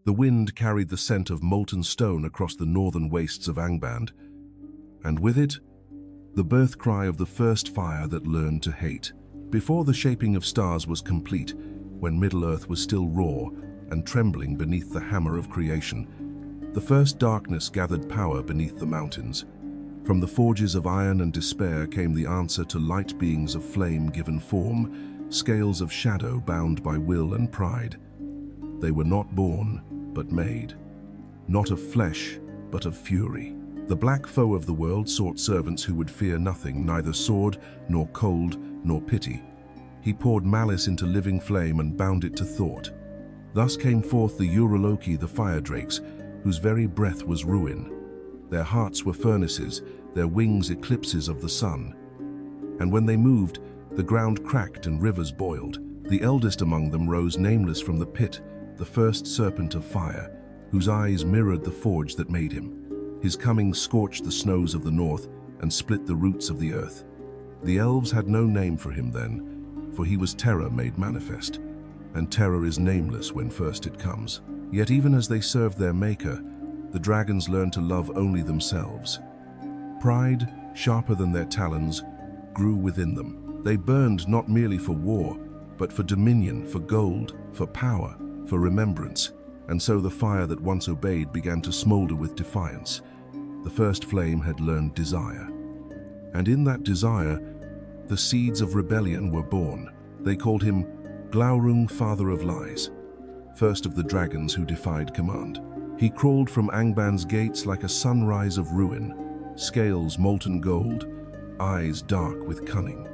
The wind carried the scent of molten stone across the northern wastes of Angband, and with it, the birth cry of the first fire that learned to hate. Before the shaping of stars was complete, when Middle-earth was still raw and trembling beneath the hammer of creation, the first darkness gathered power beneath the mountains. From the forges of iron and despair came the answer to light beings of flame given form, scales of shadow bound by will and pride. They were not born, but made. Not of flesh, but of fury. The black foe of the world sought servants who would fear nothing, neither sword, nor cold, nor pity. He poured malice into living flame and bound it to thought. Thus came forth the Uraloki, the fire drakes, whose very breath was ruin. Their hearts were furnaces, their wings eclipses of the sun. And when they moved, the ground cracked and rivers boiled. The eldest among them rose nameless from the pit, the first serpent of fire, whose eyes mirrored the forge that made him. His coming scorched the snows of the north and split the roots of the earth. The elves had no name for him then, for he was terror made manifest, and terror is nameless when first it comes. Yet even as they served their maker, the dragons learned to love only themselves. Pride, sharper than their talons, grew within them. They burned not merely for war, but for dominion, for gold, for power, for remembrance, and so the fire that once obeyed began to smolder with defiance. The first flame had learned desire. And in that desire, the seeds of rebellion were born. They called him Glaurung, father of lies, first of the dragons who defied command. He crawled from Angband's gates like a sunrise of ruin, scales molten gold, eyes dark with cunning.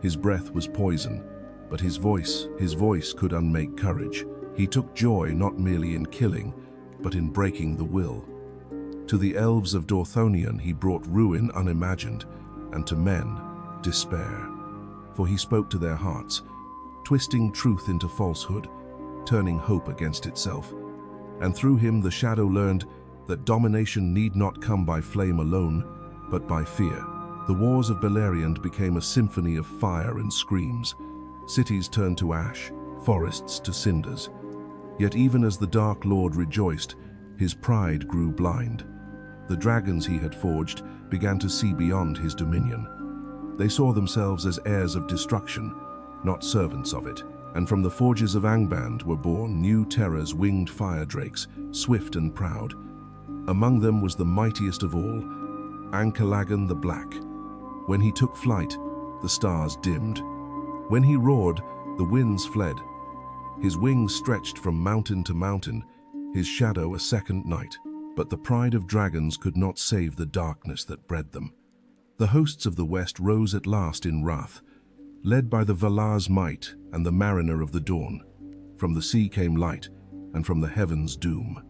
His breath was poison, but his voice could unmake courage. He took joy not merely in killing, but in breaking the will. To the elves of Dorthonion he brought ruin unimagined, and to men, despair. For he spoke to their hearts, twisting truth into falsehood, turning hope against itself. And through him the shadow learned that domination need not come by flame alone, but by fear. The wars of Beleriand became a symphony of fire and screams. Cities turned to ash, forests to cinders. Yet even as the Dark Lord rejoiced, his pride grew blind. The dragons he had forged began to see beyond his dominion. They saw themselves as heirs of destruction, not servants of it. And from the forges of Angband were born new terrors, winged fire drakes, swift and proud. Among them was the mightiest of all, Ankalagan the Black. When he took flight, the stars dimmed. When he roared, the winds fled. His wings stretched from mountain to mountain, his shadow a second night. But the pride of dragons could not save the darkness that bred them. The hosts of the west rose at last in wrath, led by the Valar's might and the mariner of the dawn. From the sea came light, and from the heavens doom.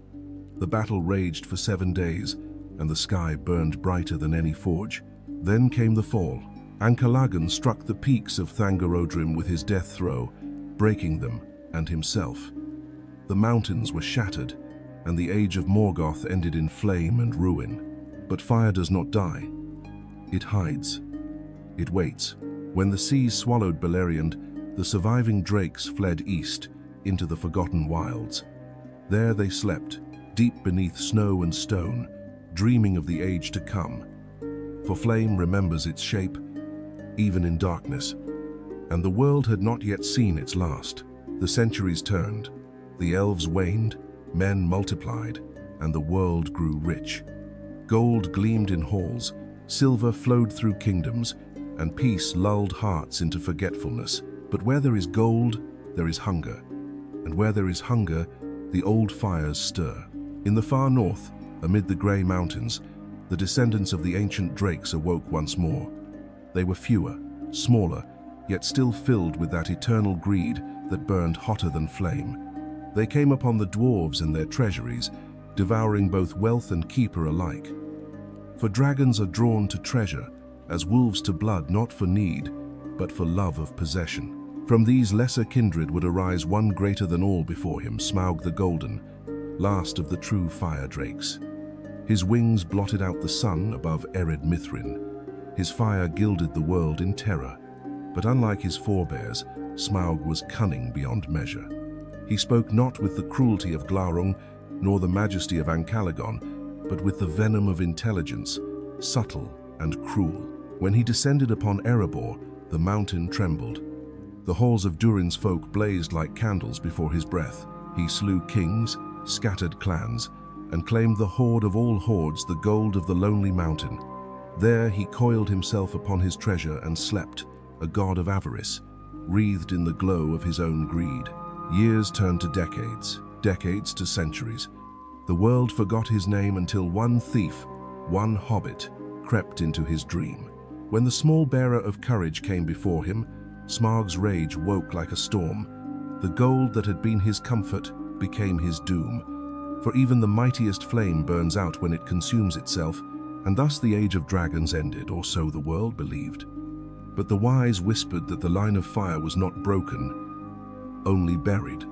The battle raged for 7 days, and the sky burned brighter than any forge. Then came the fall. Ankalagan struck the peaks of Thangorodrim with his death throw, breaking them and himself. The mountains were shattered, and the age of Morgoth ended in flame and ruin. But fire does not die. It hides. It waits. When the seas swallowed Beleriand, the surviving drakes fled east into the forgotten wilds. There they slept, deep beneath snow and stone, dreaming of the age to come. For flame remembers its shape, even in darkness. And the world had not yet seen its last. The centuries turned, the elves waned, men multiplied, and the world grew rich. Gold gleamed in halls, silver flowed through kingdoms, and peace lulled hearts into forgetfulness. But where there is gold, there is hunger. And where there is hunger, the old fires stir. In the far north, amid the grey mountains, the descendants of the ancient drakes awoke once more. They were fewer, smaller, yet still filled with that eternal greed that burned hotter than flame. They came upon the dwarves and their treasuries, devouring both wealth and keeper alike. For dragons are drawn to treasure, as wolves to blood, not for need, but for love of possession. From these lesser kindred would arise one greater than all before him, Smaug the Golden, last of the true fire drakes. His wings blotted out the sun above arid Mithrin. His fire gilded the world in terror. But unlike his forebears, Smaug was cunning beyond measure. He spoke not with the cruelty of Glaurung, nor the majesty of Ancalagon, but with the venom of intelligence, subtle and cruel. When he descended upon Erebor, the mountain trembled. The halls of Durin's folk blazed like candles before his breath. He slew kings, scattered clans, and claimed the hoard of all hoards, the gold of the lonely mountain. There he coiled himself upon his treasure and slept, a god of avarice, wreathed in the glow of his own greed. Years turned to decades, decades to centuries. The world forgot his name until one thief, one hobbit, crept into his dream. When the small bearer of courage came before him, Smaug's rage woke like a storm. The gold that had been his comfort became his doom. For even the mightiest flame burns out when it consumes itself, and thus the age of dragons ended, or so the world believed. But the wise whispered that the line of fire was not broken, only buried.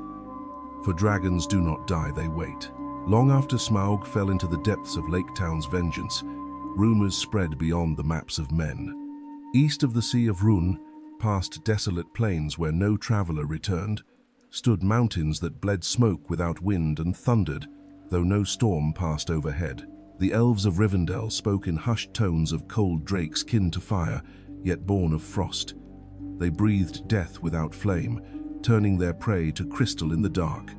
For dragons do not die, they wait. Long after Smaug fell into the depths of Lake Town's vengeance, rumors spread beyond the maps of men. East of the Sea of Rhûn, past desolate plains where no traveler returned, stood mountains that bled smoke without wind and thundered, though no storm passed overhead. The elves of Rivendell spoke in hushed tones of cold drakes kin to fire, yet born of frost. They breathed death without flame, turning their prey to crystal in the dark.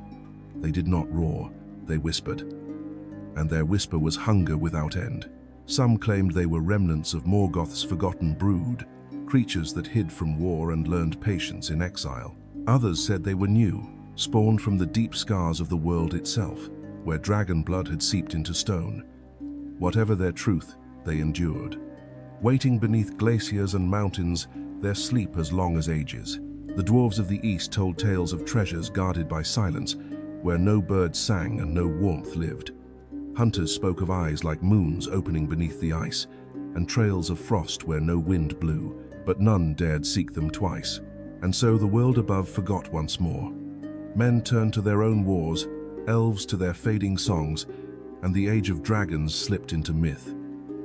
They did not roar, they whispered, and their whisper was hunger without end. Some claimed they were remnants of Morgoth's forgotten brood, creatures that hid from war and learned patience in exile. Others said they were new, spawned from the deep scars of the world itself, where dragon blood had seeped into stone. Whatever their truth, they endured. Waiting beneath glaciers and mountains, their sleep as long as ages. The dwarves of the east told tales of treasures guarded by silence, where no bird sang and no warmth lived. Hunters spoke of eyes like moons opening beneath the ice, and trails of frost where no wind blew, but none dared seek them twice. And so the world above forgot once more. Men turned to their own wars, elves to their fading songs, and the age of dragons slipped into myth.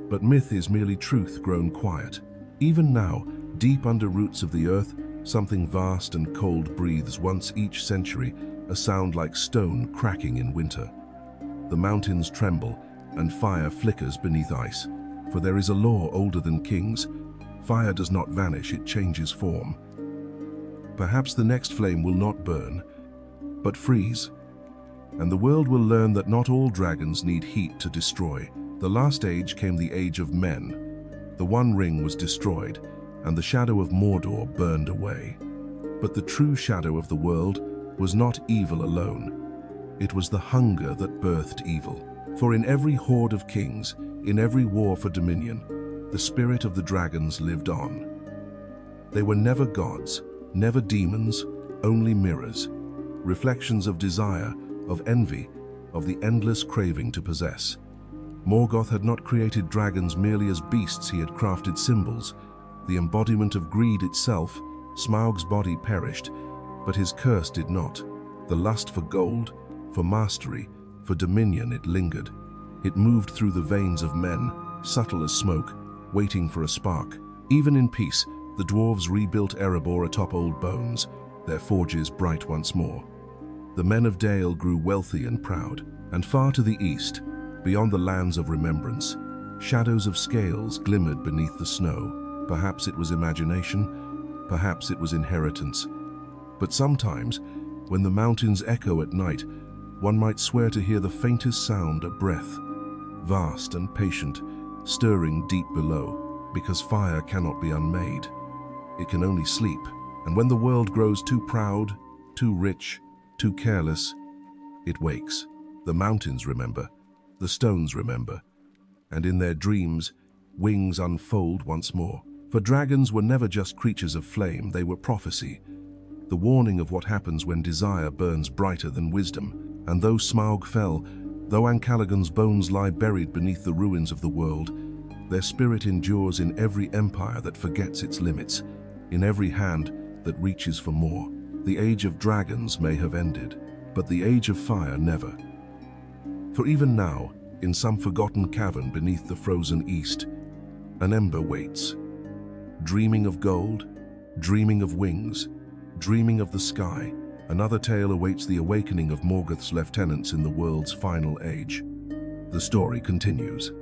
But myth is merely truth grown quiet. Even now, deep under roots of the earth, something vast and cold breathes once each century, a sound like stone cracking in winter. The mountains tremble, and fire flickers beneath ice. For there is a law older than kings. Fire does not vanish, it changes form. Perhaps the next flame will not burn, but freeze. And the world will learn that not all dragons need heat to destroy. The last age came the age of men. The One Ring was destroyed, and the shadow of Mordor burned away. But the true shadow of the world was not evil alone. It was the hunger that birthed evil. For in every horde of kings, in every war for dominion, the spirit of the dragons lived on. They were never gods, never demons, only mirrors, reflections of desire, of envy, of the endless craving to possess. Morgoth had not created dragons merely as beasts, he had crafted symbols. The embodiment of greed itself, Smaug's body perished, but his curse did not. The lust for gold, for mastery, for dominion, it lingered. It moved through the veins of men, subtle as smoke, waiting for a spark. Even in peace, the dwarves rebuilt Erebor atop old bones, their forges bright once more. The men of Dale grew wealthy and proud, and far to the east, beyond the lands of remembrance, shadows of scales glimmered beneath the snow. Perhaps it was imagination, perhaps it was inheritance. But sometimes, when the mountains echo at night, one might swear to hear the faintest sound, a breath, vast and patient, stirring deep below, because fire cannot be unmade. It can only sleep, and when the world grows too proud, too rich, too careless, it wakes. The mountains remember, the stones remember, and in their dreams, wings unfold once more. For dragons were never just creatures of flame, they were prophecy, the warning of what happens when desire burns brighter than wisdom. And though Smaug fell, though Ancalagon's bones lie buried beneath the ruins of the world, their spirit endures in every empire that forgets its limits, in every hand that reaches for more. The age of dragons may have ended, but the age of fire never. For even now, in some forgotten cavern beneath the frozen east, an ember waits, dreaming of gold, dreaming of wings, dreaming of the sky, Another tale awaits the awakening of Morgoth's lieutenants in the world's final age. The story continues.